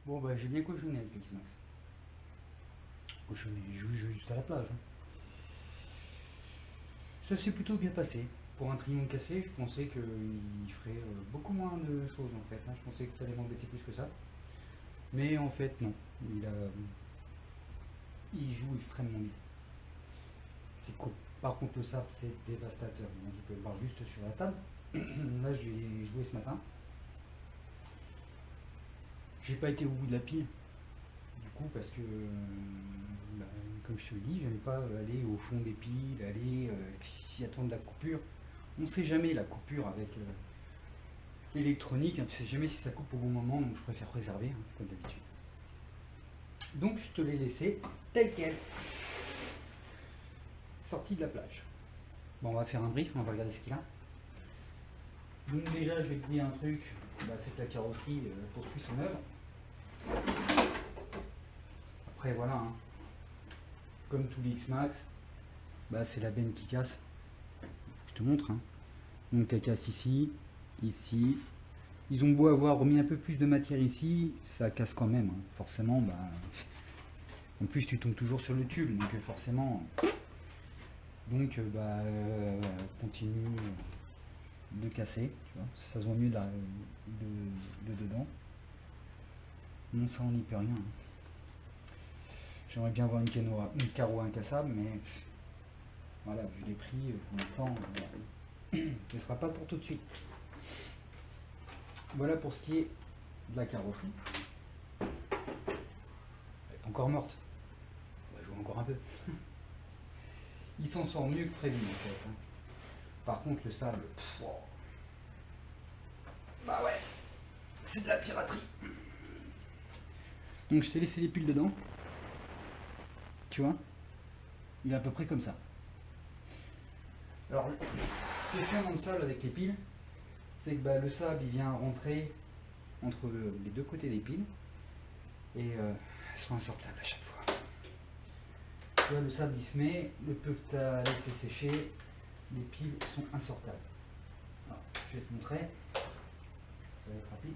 Bon bah j'ai bien cochonné avec le X-Max. Cochonné, j'ai joué juste à la plage. Hein. Ça s'est plutôt bien passé. Pour un trignon cassé, je pensais qu'il ferait beaucoup moins de choses en fait. Hein. Je pensais que ça allait m'embêter plus que ça. Mais en fait non. Il joue extrêmement bien. C'est cool. Par contre le sable c'est dévastateur. Donc, tu peux le voir juste sur la table. Là je l'ai joué ce matin. J'ai pas été au bout de la pile. Du coup parce que bah, comme je te le dis, j'aime pas aller au fond des piles, aller attendre la coupure. On sait jamais la coupure avec l'électronique, hein, tu sais jamais si ça coupe au bon moment, donc je préfère réserver, hein, comme d'habitude. Donc je te l'ai laissé tel quel. Sorti de la plage. Bon, on va faire un brief, on va regarder ce qu'il a. Donc déjà, je vais te dire un truc, bah, c'est que la carrosserie poursuit son œuvre. Après voilà, hein, comme tous les X-Max, bah, c'est la benne qui casse. Je te montre. Hein. Donc elle casse ici, ici. Ils ont beau avoir remis un peu plus de matière ici, ça casse quand même. Hein. Forcément, bah, en plus tu tombes toujours sur le tube, donc forcément. Donc bah, continue de casser, tu vois. Ça se voit mieux de dedans. Non, ça on n'y peut rien. Hein. J'aimerais bien avoir une carreau incassable, mais voilà, vu les prix, pour l'instant, ce ne sera pas pour tout de suite. Voilà pour ce qui est de la carrosserie. Elle n'est pas encore morte. On va jouer encore un peu. Il s'en sort mieux que prévu en fait. Hein. Par contre le sable, oh. Bah ouais, c'est de la piraterie. Donc je t'ai laissé les piles dedans. Tu vois, il est à peu près comme ça. Alors ce qui est chiant dans le sable avec les piles, c'est que bah, le sable il vient rentrer entre les deux côtés des piles et elles sont insortables à chaque fois. Tu vois, le sable il se met, le peu que tu as laissé sécher, les piles sont insortables. Alors, je vais te montrer, ça va être rapide.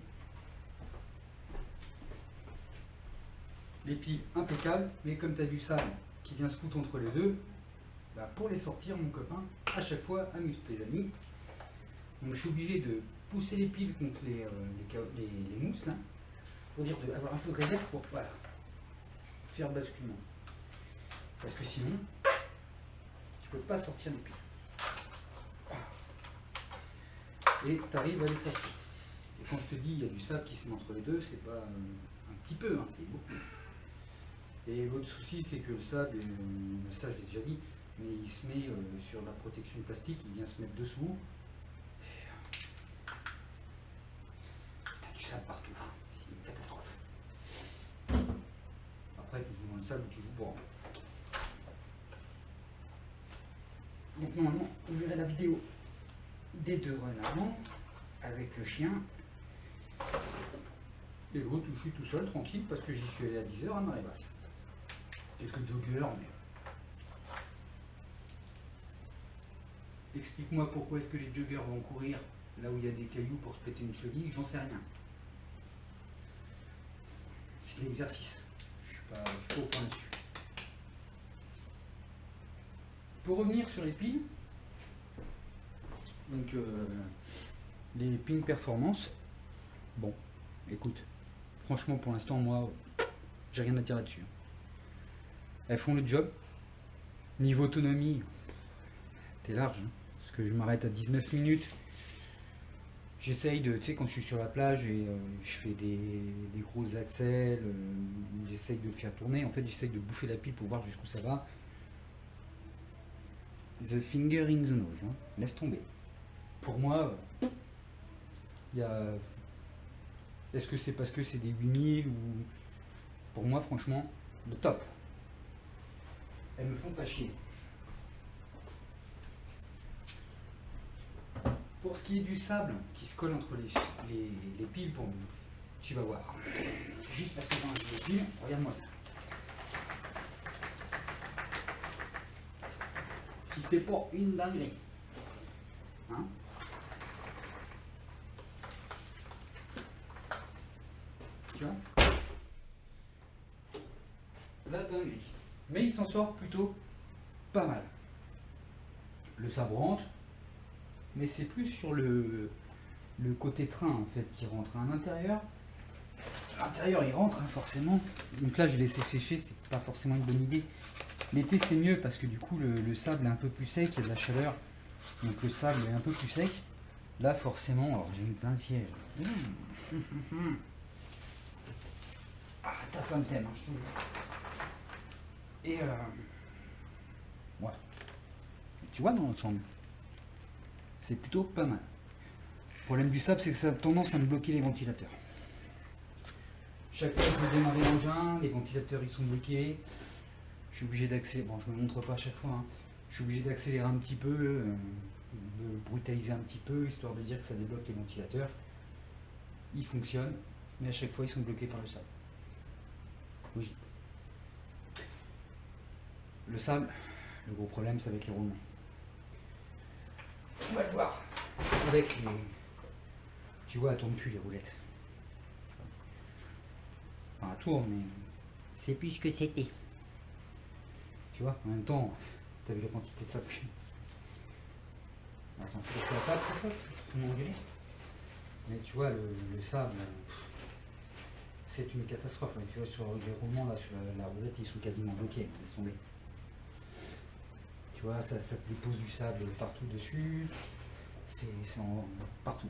Les piles impeccables, mais comme tu as du sable qui vient se foutre entre les deux, bah, pour les sortir, mon copain, à chaque fois, amuse tes amis. Donc je suis obligé de pousser les piles contre les mousses, là, pour dire d'avoir un peu de réserve pour voilà, faire le basculement. Parce que sinon, tu peux pas sortir les piles. Et tu arrives à les sortir. Et quand je te dis il y a du sable qui se met entre les deux, c'est pas un petit peu, hein, c'est beaucoup. Et l'autre souci, c'est que le sable, ça je l'ai déjà dit, mais il se met sur la protection plastique, il vient se mettre dessous. T'as du sable partout, c'est une catastrophe. Après, tu joues dans le sable, tu joues pas. Donc normalement, vous verrez la vidéo des deux renards avec le chien. Et l'autre où je suis tout seul, tranquille, parce que j'y suis allé à 10h à marée basse. Quelques joggers, mais... Explique-moi pourquoi est-ce que les joggers vont courir là où il y a des cailloux pour se péter une cheville, j'en sais rien. C'est l'exercice. Je suis pas au point dessus. Pour revenir sur les piles, donc les pins performance, bon, écoute, franchement pour l'instant moi, j'ai rien à dire là-dessus. Elles font le job. Niveau autonomie, t'es large, hein, parce que je m'arrête à 19 minutes. J'essaye de, tu sais, quand je suis sur la plage et je fais des gros accels, j'essaye de le faire tourner. En fait, j'essaye de bouffer la pile pour voir jusqu'où ça va. The finger in the nose, hein. Laisse tomber. Pour moi, il y a... Est-ce que c'est parce que c'est des 8000 ou... Pour moi, franchement, le top. Elles me font pas chier. Pour ce qui est du sable qui se colle entre les piles, pour tu vas voir. Juste parce que dans les piles, regarde-moi ça. Si c'est pas une dinguerie. Hein? Tu vois? la dinguerie. Mais il s'en sort plutôt pas mal. Le sabre rentre, mais c'est plus sur le côté train en fait qui rentre. À l'intérieur il rentre hein, forcément. Donc là je l'ai laissé sécher, c'est pas forcément une bonne idée. L'été c'est mieux parce que du coup le sable est un peu plus sec, il y a de la chaleur. Donc le sable est un peu plus sec. Là forcément, alors j'ai mis plein de sièges. Ah ta femme t'aime, hein, je te jure. Et ouais. Tu vois dans l'ensemble, c'est plutôt pas mal. Le problème du sable c'est que ça a tendance à me bloquer les ventilateurs. Chaque fois que je démarre l'engin, les ventilateurs ils sont bloqués. Je suis obligé d'accélérer, bon je ne me montre pas à chaque fois, hein. Je suis obligé d'accélérer un petit peu, de brutaliser un petit peu, histoire de dire que ça débloque les ventilateurs. Ils fonctionnent, mais à chaque fois ils sont bloqués par le sable. Logique. Le sable, le gros problème c'est avec les roulements. On va le voir avec les... Tu vois, elles tournent plus les roulettes. Enfin, elles tournent, mais c'est plus ce que c'était. Tu vois, en même temps, t'as vu la quantité de sable que... Attends, faut laisser la table, c'est ça? Tout m'engueuler. Mais tu vois, le sable, c'est une catastrophe. Tu vois, sur les roulements, là, sur la roulette, ils sont quasiment bloqués. Ils sont tombés. Tu vois, ça te dépose du sable partout dessus. C'est partout.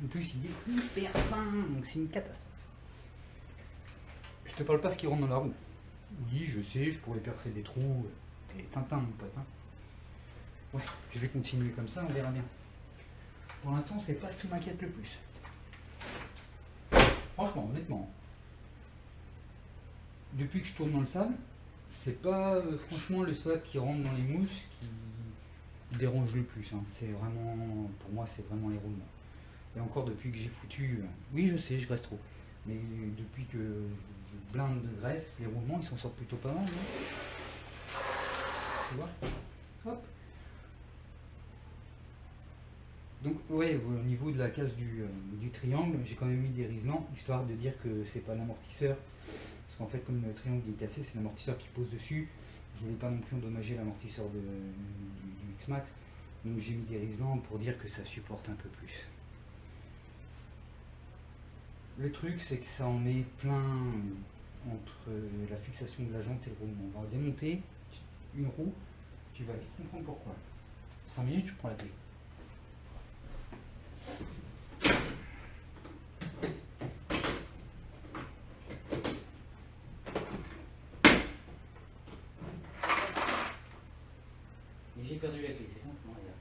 En plus, il est hyper fin, donc c'est une catastrophe. Je te parle pas ce qui rentre dans la roue. Oui, je sais, je pourrais percer des trous. Et Tintin, mon pote. Hein. Ouais, je vais continuer comme ça, on verra bien. Pour l'instant, c'est pas ce qui m'inquiète le plus. Franchement, honnêtement, depuis que je tourne dans le sable, c'est pas franchement le sable qui rentre dans les mousses qui dérange le plus. Hein. C'est vraiment, pour moi, c'est vraiment les roulements. Et encore depuis que j'ai foutu, oui, je sais, je graisse trop. Mais depuis que je blinde de graisse, les roulements, ils s'en sortent plutôt pas mal. Non tu vois? Hop. Donc ouais, au niveau de la case du triangle, j'ai quand même mis des riselants, histoire de dire que c'est pas l'amortisseur. Parce qu'en fait, comme le triangle est cassé, c'est l'amortisseur qui pose dessus. Je voulais pas non plus endommager l'amortisseur du X-Max. Donc j'ai mis des riselants pour dire que ça supporte un peu plus. Le truc, c'est que ça en met plein entre la fixation de la jante et le roulement. On va démonter une roue, tu vas vite comprendre pourquoi. 5 minutes, je prends la clé. Et j'ai perdu la clé, c'est ça? Non, regarde.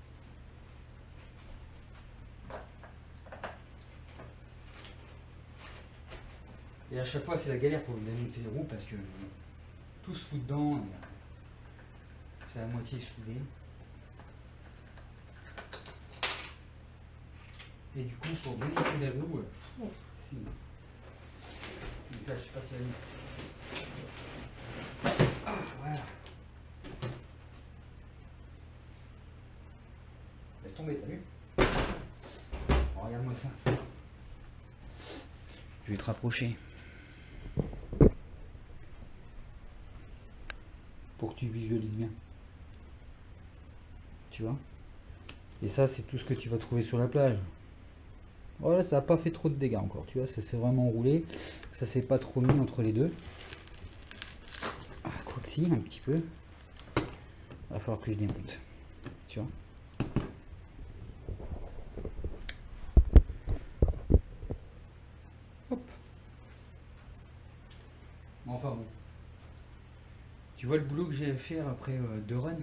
Et à chaque fois, c'est la galère pour démonter les roues parce que tout se fout dedans. C'est à moitié soudé. Et du coup, pour démonter les roues, si. Donc là, je sais pas si elle est... Ah, voilà. Laisse tomber, t'as vu? Oh, regarde-moi ça. Je vais te rapprocher. Pour que tu visualises bien. Tu vois? Et ça, c'est tout ce que tu vas trouver sur la plage. Voilà, ça n'a pas fait trop de dégâts encore, tu vois, ça s'est vraiment roulé. Ça s'est pas trop mis entre les deux. Ah, quoi que si, un petit peu. Il va falloir que je démonte. Tu vois? Hop. Enfin bon. Tu vois le boulot que j'ai à faire après 2 runs?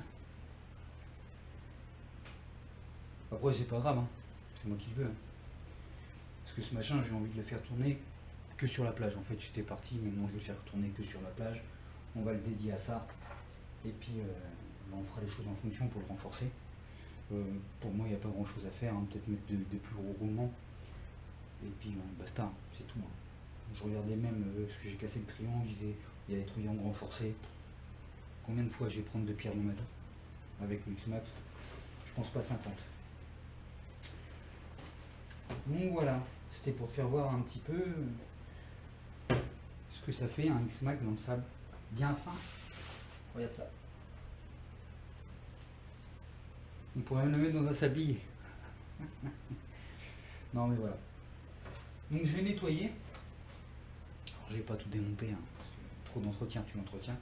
Après, c'est pas grave, hein. C'est moi qui le veux. Hein. Parce que ce machin, j'ai envie de le faire tourner que sur la plage. En fait, j'étais parti, mais non, je vais le faire tourner que sur la plage. On va le dédier à ça. Et puis, on fera les choses en fonction pour le renforcer. Pour moi, il n'y a pas grand chose à faire. Hein. Peut-être mettre de plus gros roulements. Et puis, basta, c'est tout. Hein. Je regardais même ce que j'ai cassé le triangle. Je disais, il y a des triangles renforcés. Combien de fois je vais prendre de pierre dans ma vie avec le X-Max? Je pense pas 50. Donc voilà, c'était pour te faire voir un petit peu ce que ça fait un X-Max dans le sable bien fin. Regarde ça. On pourrait même le mettre dans un sablier. Non mais voilà. Donc je vais nettoyer. Alors je vais pas tout démonter, hein, parce que trop d'entretien, tu l'entretiens.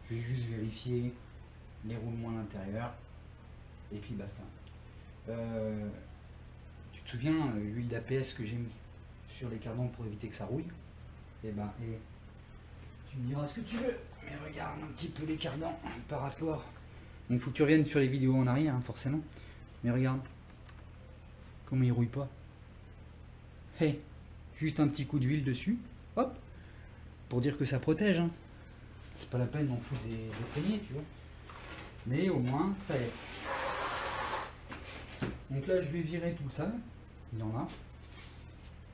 Je vais juste vérifier les roulements à l'intérieur. Et puis basta. Tu te souviens l'huile d'APS que j'ai mis sur les cardans pour éviter que ça rouille? Et ben, tu me diras ce que tu veux. Mais regarde un petit peu les cardans paratoires. Donc il faut que tu reviennes sur les vidéos en arrière, hein, forcément. Mais regarde. Comment il rouille pas. Hey, juste un petit coup d'huile dessus. Hop. Pour dire que ça protège. Hein. C'est pas la peine d'en foutre des poignées, tu vois. Mais au moins, ça aide. Donc là, je vais virer tout ça. Il y en a.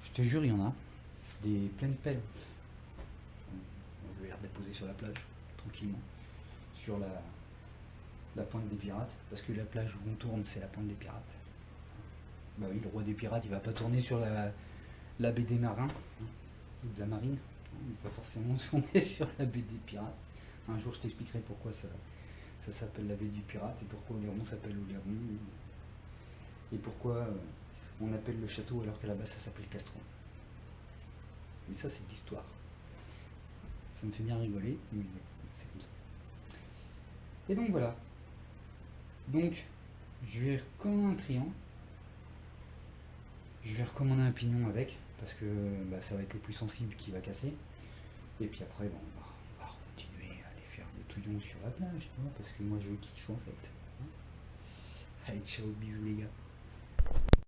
Je te jure, il y en a. Des pleines pelles. Je vais les redéposer sur la plage, tranquillement. Sur la pointe des pirates. Parce que la plage où on tourne, c'est la pointe des pirates. Bah oui, le roi des pirates, il va pas tourner sur la baie des marins. Ou de la marine. Il va forcément tourner sur la baie des pirates. Un jour, je t'expliquerai pourquoi ça s'appelle la baie du pirate et pourquoi Oléron s'appelle Oléron. Et pourquoi on appelle le château alors qu'à la base ça s'appelle Castron. Mais ça, c'est de l'histoire. Ça me fait bien rigoler, mais c'est comme ça. Et donc voilà. Donc, je vais recommander un triangle. Je vais recommander un pignon avec, parce que bah, ça va être le plus sensible qui va casser. Et puis après, bon, on va continuer à aller faire le touillon sur la plage, tu vois, parce que moi je kiffe en fait. Allez, ciao, bisous les gars.